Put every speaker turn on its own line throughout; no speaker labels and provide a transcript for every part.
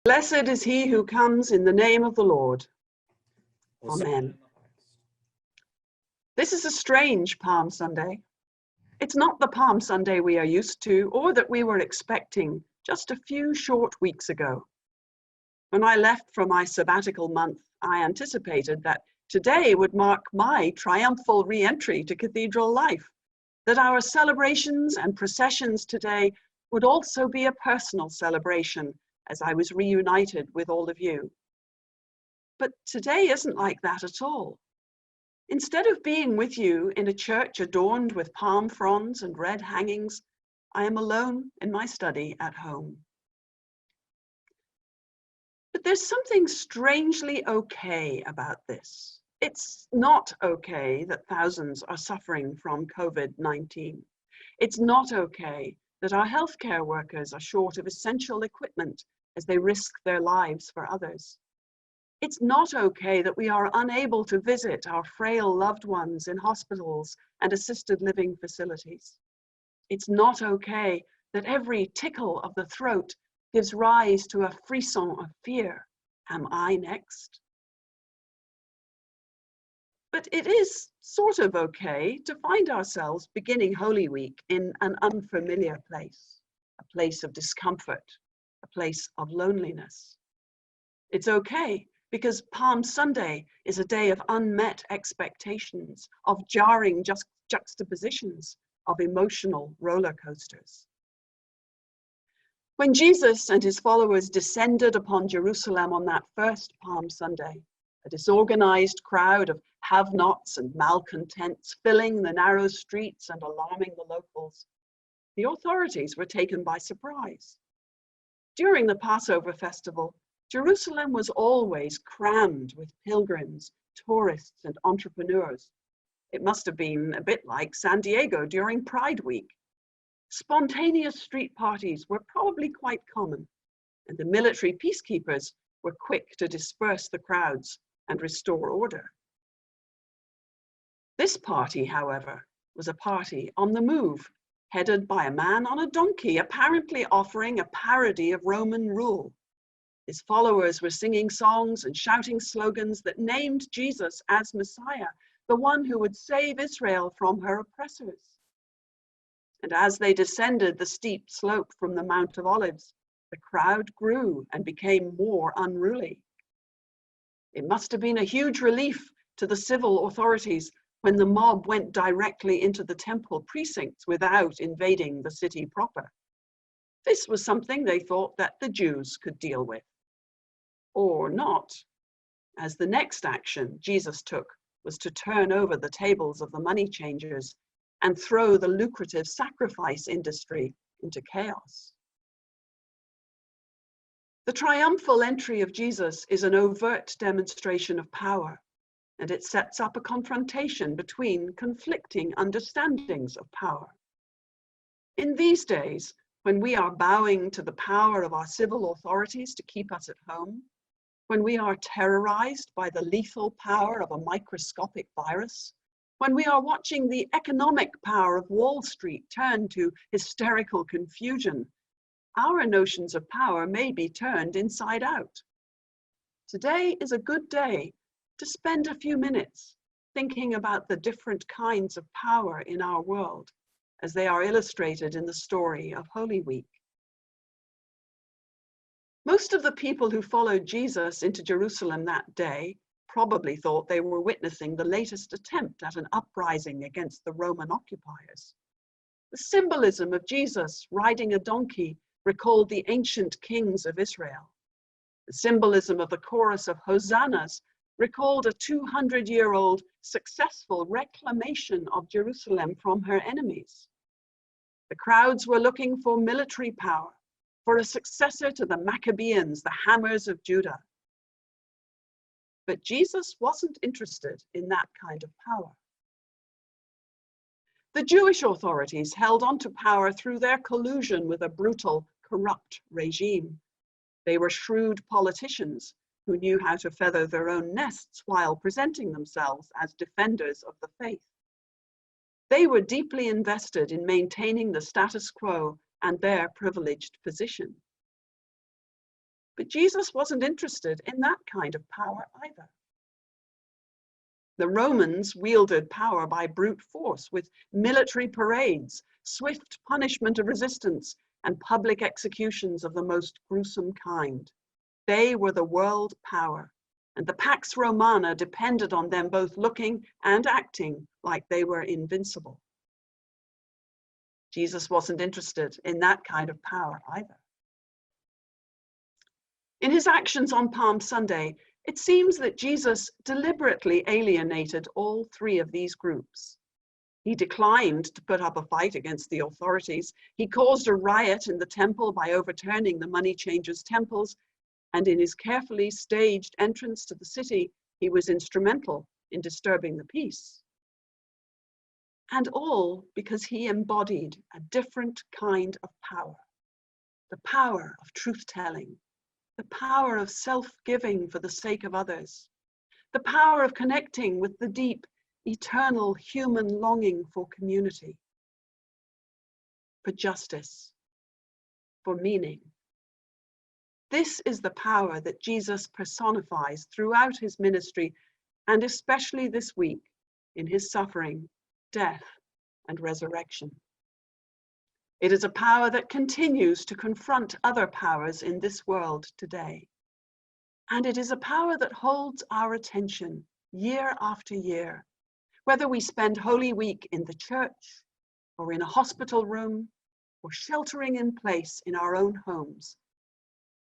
Blessed is he who comes in the name of the Lord. Amen. This is a strange Palm Sunday. It's not the Palm Sunday we are used to or that we were expecting just a few short weeks ago. When I left for my sabbatical month, I anticipated that today would mark my triumphal re-entry to cathedral life, that our celebrations and processions today would also be a personal celebration as I was reunited with all of you. But today isn't like that at all. Instead of being with you in a church adorned with palm fronds and red hangings, I am alone in my study at home. But there's something strangely okay about this. It's not okay that thousands are suffering from COVID-19. It's not okay that our healthcare workers are short of essential equipment as they risk their lives for others. It's not okay that we are unable to visit our frail loved ones in hospitals and assisted living facilities. It's not okay that every tickle of the throat gives rise to a frisson of fear. Am I next? But it is sort of okay to find ourselves beginning Holy Week in an unfamiliar place, a place of discomfort, a place of loneliness. It's okay because Palm Sunday is a day of unmet expectations, of jarring juxtapositions, of emotional roller coasters. When Jesus and his followers descended upon Jerusalem on that first Palm Sunday, a disorganized crowd of have-nots and malcontents filling the narrow streets and alarming the locals, the authorities were taken by surprise. During the Passover festival, Jerusalem was always crammed with pilgrims, tourists, and entrepreneurs. It must have been a bit like San Diego during Pride Week. Spontaneous street parties were probably quite common, and the military peacekeepers were quick to disperse the crowds and restore order. This party, however, was a party on the move, headed by a man on a donkey, apparently offering a parody of Roman rule. His followers were singing songs and shouting slogans that named Jesus as Messiah, the one who would save Israel from her oppressors. And as they descended the steep slope from the Mount of Olives, the crowd grew and became more unruly. It must have been a huge relief to the civil authorities when the mob went directly into the temple precincts without invading the city proper. This was something they thought that the Jews could deal with. Or not, as the next action Jesus took was to turn over the tables of the money changers and throw the lucrative sacrifice industry into chaos. The triumphal entry of Jesus is an overt demonstration of power, and it sets up a confrontation between conflicting understandings of power. In these days, when we are bowing to the power of our civil authorities to keep us at home, when we are terrorized by the lethal power of a microscopic virus, when we are watching the economic power of Wall Street turn to hysterical confusion, our notions of power may be turned inside out. Today is a good day to spend a few minutes thinking about the different kinds of power in our world as they are illustrated in the story of Holy Week. Most of the people who followed Jesus into Jerusalem that day probably thought they were witnessing the latest attempt at an uprising against the Roman occupiers. The symbolism of Jesus riding a donkey recalled the ancient kings of Israel. The symbolism of the chorus of hosannas recalled a 200-year-old successful reclamation of Jerusalem from her enemies. The crowds were looking for military power, for a successor to the Maccabees, the hammers of Judah. But Jesus wasn't interested in that kind of power. The Jewish authorities held on to power through their collusion with a brutal, corrupt regime. They were shrewd politicians who knew how to feather their own nests while presenting themselves as defenders of the faith. They were deeply invested in maintaining the status quo and their privileged position. But Jesus wasn't interested in that kind of power either. The Romans wielded power by brute force with military parades, swift punishment of resistance, and public executions of the most gruesome kind. They were the world power, and the Pax Romana depended on them both looking and acting like they were invincible. Jesus wasn't interested in that kind of power either. In his actions on Palm Sunday, it seems that Jesus deliberately alienated all three of these groups. He declined to put up a fight against the authorities. He caused a riot in the temple by overturning the money changers' temples, and in his carefully staged entrance to the city, he was instrumental in disturbing the peace. And all because he embodied a different kind of power, the power of truth-telling, the power of self-giving for the sake of others, the power of connecting with the deep, eternal human longing for community, for justice, for meaning. This is the power that Jesus personifies throughout his ministry, and especially this week in his suffering, death, and resurrection. It is a power that continues to confront other powers in this world today. And it is a power that holds our attention year after year, whether we spend Holy Week in the church, or in a hospital room, or sheltering in place in our own homes.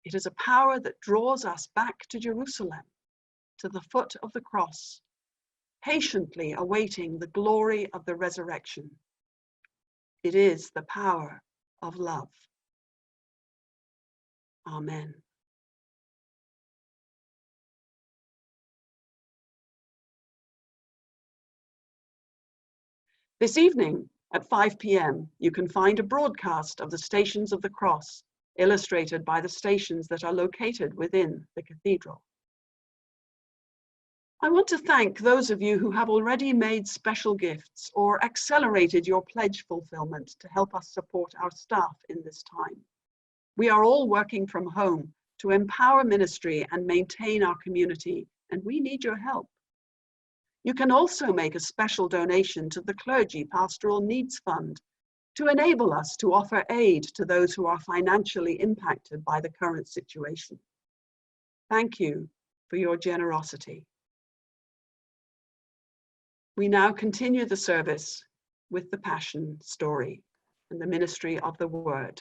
It is a power that draws us back to Jerusalem, to the foot of the cross, patiently awaiting the glory of the resurrection. It is the power of love. Amen. This evening at 5 p.m, you can find a broadcast of the Stations of the Cross, illustrated by the stations that are located within the cathedral. I want to thank those of you who have already made special gifts or accelerated your pledge fulfillment to help us support our staff in this time. We are all working from home to empower ministry and maintain our community, and we need your help. You can also make a special donation to the Clergy Pastoral Needs Fund to enable us to offer aid to those who are financially impacted by the current situation. Thank you for your generosity. We now continue the service with the Passion story and the ministry of the Word.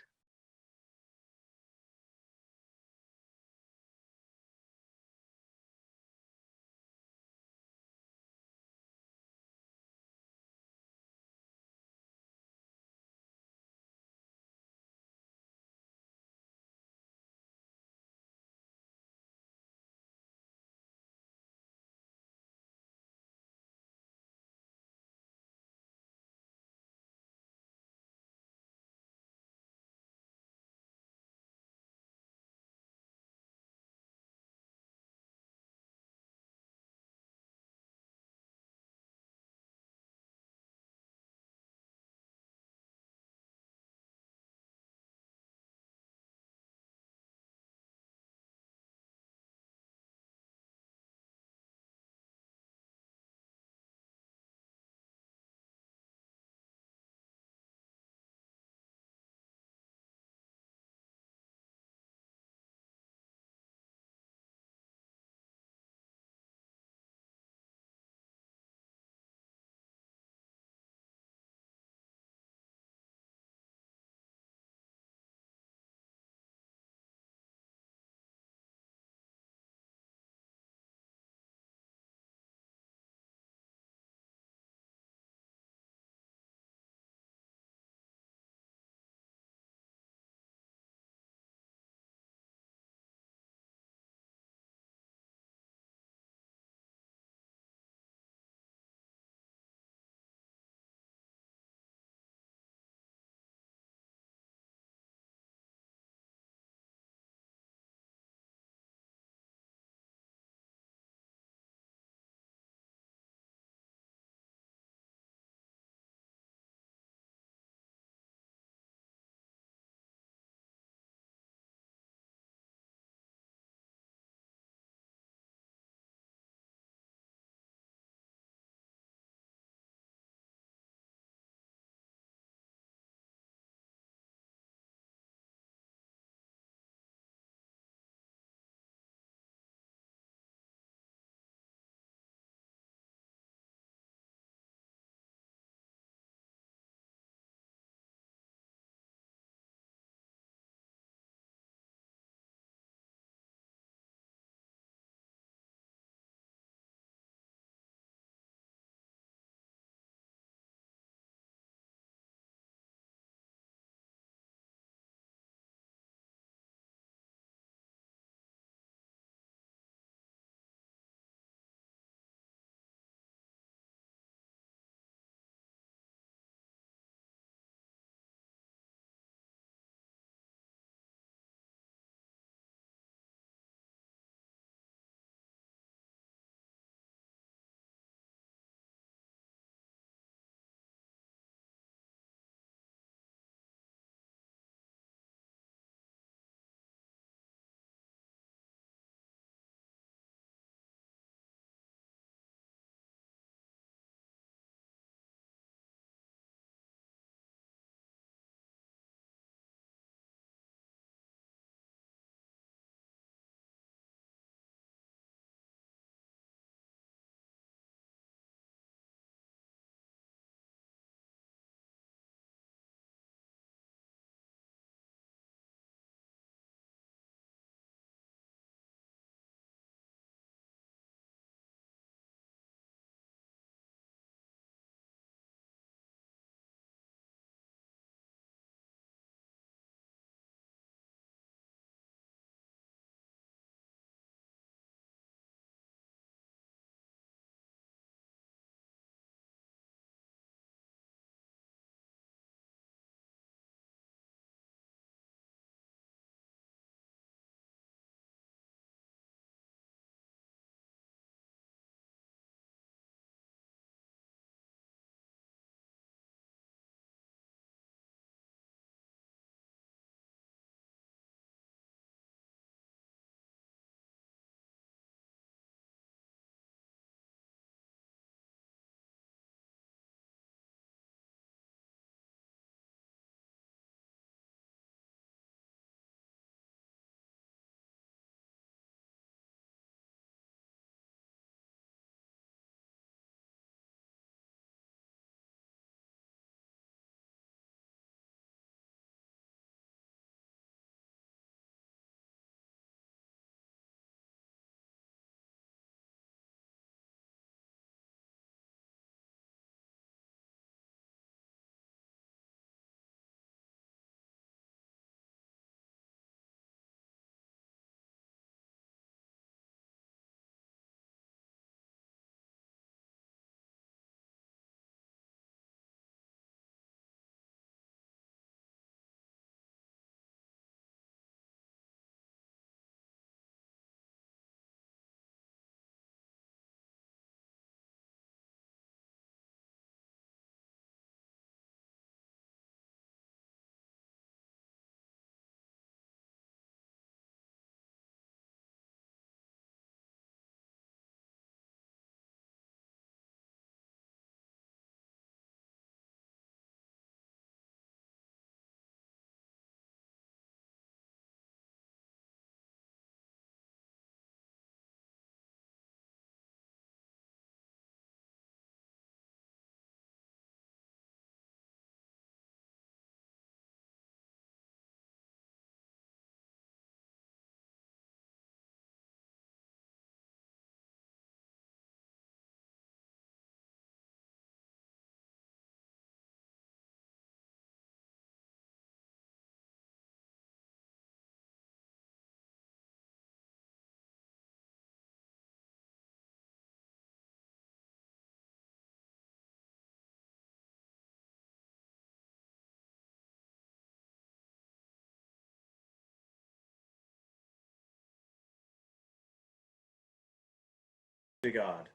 to God.